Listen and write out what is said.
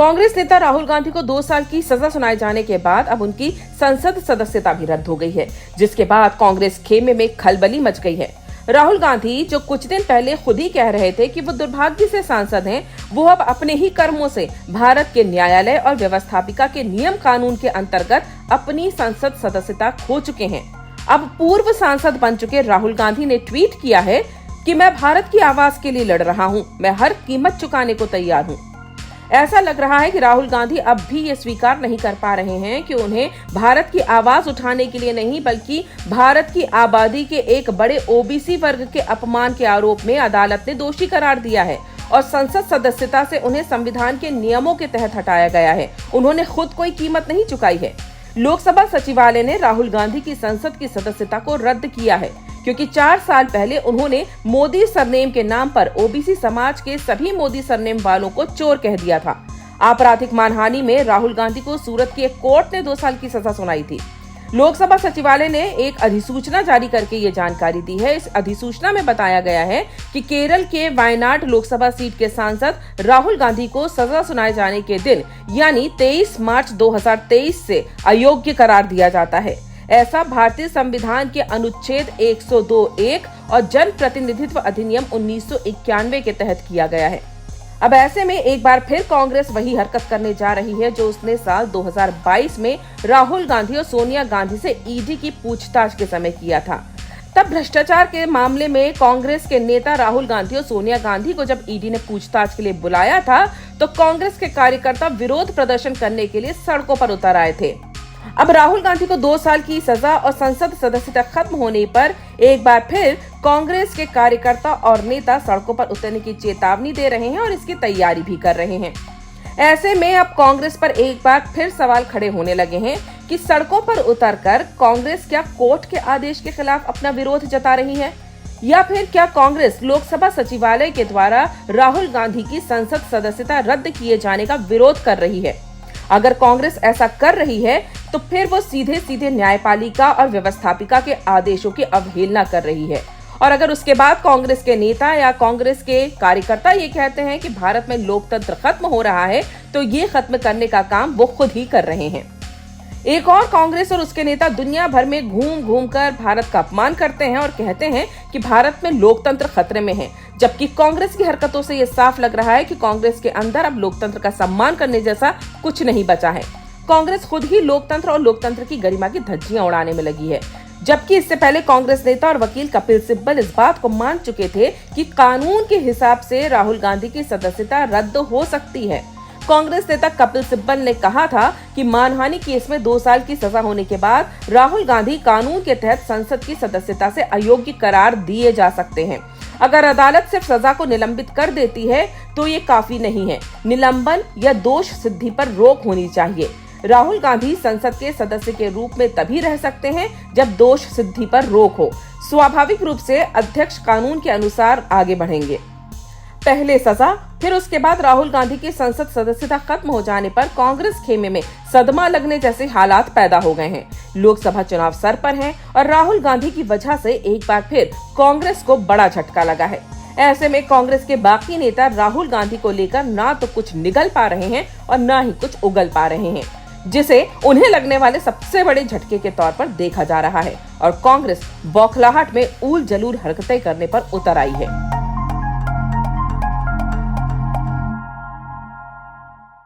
कांग्रेस नेता राहुल गांधी को 2 साल की सजा सुनाए जाने के बाद अब उनकी संसद सदस्यता भी रद्द हो गई है, जिसके बाद कांग्रेस खेमे में खलबली मच गई है। राहुल गांधी जो कुछ दिन पहले खुद ही कह रहे थे कि वो दुर्भाग्य से सांसद हैं, वो अब अपने ही कर्मों से भारत के न्यायालय और व्यवस्थापिका के नियम कानून के अंतर्गत अपनी संसद सदस्यता खो चुके हैं। अब पूर्व सांसद बन चुके राहुल गांधी ने ट्वीट किया है कि मैं भारत की आवाज के लिए लड़ रहा हूं, मैं हर कीमत चुकाने को तैयार हूं। ऐसा लग रहा है कि राहुल गांधी अब भी ये स्वीकार नहीं कर पा रहे हैं कि उन्हें भारत की आवाज उठाने के लिए नहीं, बल्कि भारत की आबादी के एक बड़े ओबीसी वर्ग के अपमान के आरोप में अदालत ने दोषी करार दिया है और संसद सदस्यता से उन्हें संविधान के नियमों के तहत हटाया गया है। उन्होंने खुद कोई कीमत नहीं चुकाई है। लोकसभा सचिवालय ने राहुल गांधी की संसद की सदस्यता को रद्द किया है, क्योंकि 4 साल पहले उन्होंने मोदी सरनेम के नाम पर ओबीसी समाज के सभी मोदी सरनेम वालों को चोर कह दिया था। आपराधिक मानहानि में राहुल गांधी को सूरत की एक कोर्ट ने 2 साल की सजा सुनाई थी। लोकसभा सचिवालय ने एक अधिसूचना जारी करके ये जानकारी दी है। इस अधिसूचना में बताया गया है कि केरल के वायनाड लोकसभा सीट के सांसद राहुल गांधी को सजा सुनाए जाने के दिन यानी 23 मार्च 2023 से अयोग्य करार दिया जाता है। ऐसा भारतीय संविधान के अनुच्छेद 102(1) और जन प्रतिनिधित्व अधिनियम 1991 के तहत किया गया है। अब ऐसे में एक बार फिर कांग्रेस वही हरकत करने जा रही है जो उसने साल 2022 में राहुल गांधी और सोनिया गांधी से ईडी की पूछताछ के समय किया था। तब भ्रष्टाचार के मामले में कांग्रेस के नेता राहुल गांधी और सोनिया गांधी को जब ईडी ने पूछताछ के लिए बुलाया था, तो कांग्रेस के कार्यकर्ता विरोध प्रदर्शन करने के लिए सड़कों पर उतर आए थे। अब राहुल गांधी को 2 साल की सजा और संसद सदस्यता खत्म होने पर एक बार फिर कांग्रेस के कार्यकर्ता और नेता सड़कों पर उतरने की चेतावनी दे रहे हैं और इसकी तैयारी भी कर रहे हैं। ऐसे में अब कांग्रेस पर एक बार फिर सवाल खड़े होने लगे हैं कि सड़कों पर उतरकर कांग्रेस क्या कोर्ट के आदेश के खिलाफ अपना विरोध जता रही है, या फिर क्या कांग्रेस लोकसभा सचिवालय के द्वारा राहुल गांधी की संसद सदस्यता रद्द किए जाने का विरोध कर रही है। अगर कांग्रेस ऐसा कर रही है तो फिर वो सीधे सीधे न्यायपालिका और व्यवस्थापिका के आदेशों की अवहेलना कर रही है। और अगर उसके बाद कांग्रेस के नेता या कांग्रेस के कार्यकर्ता ये कहते हैं कि भारत में लोकतंत्र खत्म हो रहा है, तो ये खत्म करने का काम वो खुद ही कर रहे हैं। एक और कांग्रेस और उसके नेता दुनिया भर में घूम घूम कर भारत का अपमान करते हैं और कहते हैं कि भारत में लोकतंत्र खतरे में है, जबकि कांग्रेस की हरकतों से ये साफ लग रहा है कि कांग्रेस के अंदर अब लोकतंत्र का सम्मान करने जैसा कुछ नहीं बचा है। कांग्रेस खुद ही लोकतंत्र और लोकतंत्र की गरिमा की धज्जियां उड़ाने में लगी है, जबकि इससे पहले कांग्रेस नेता और वकील कपिल सिब्बल इस बात को मान चुके थे कि कानून के हिसाब से राहुल गांधी की सदस्यता रद्द हो सकती है। कांग्रेस नेता कपिल सिब्बल ने कहा था कि मानहानि केस में 2 साल की सजा होने के बाद राहुल गांधी कानून के तहत संसद की सदस्यता से अयोग्य करार दिए जा सकते हैं। अगर अदालत सिर्फ सजा को निलंबित कर देती है तो ये काफी नहीं है, निलंबन या दोष सिद्धि पर रोक होनी चाहिए। राहुल गांधी संसद के सदस्य के रूप में तभी रह सकते हैं जब दोष सिद्धि पर रोक हो। स्वाभाविक रूप से अध्यक्ष कानून के अनुसार आगे बढ़ेंगे। पहले सजा, फिर उसके बाद राहुल गांधी की संसद सदस्यता खत्म हो जाने पर कांग्रेस खेमे में सदमा लगने जैसे हालात पैदा हो गए हैं। लोकसभा चुनाव सर पर हैं और राहुल गांधी की वजह से एक बार फिर कांग्रेस को बड़ा झटका लगा है। ऐसे में कांग्रेस के बाकी नेता राहुल गांधी को लेकर ना तो कुछ निगल पा रहे हैं और ना ही कुछ उगल पा रहे हैं, जिसे उन्हें लगने वाले सबसे बड़े झटके के तौर पर देखा जा रहा है और कांग्रेस बौखलाहट में ऊल जलूल हरकतें करने पर उतर आई है।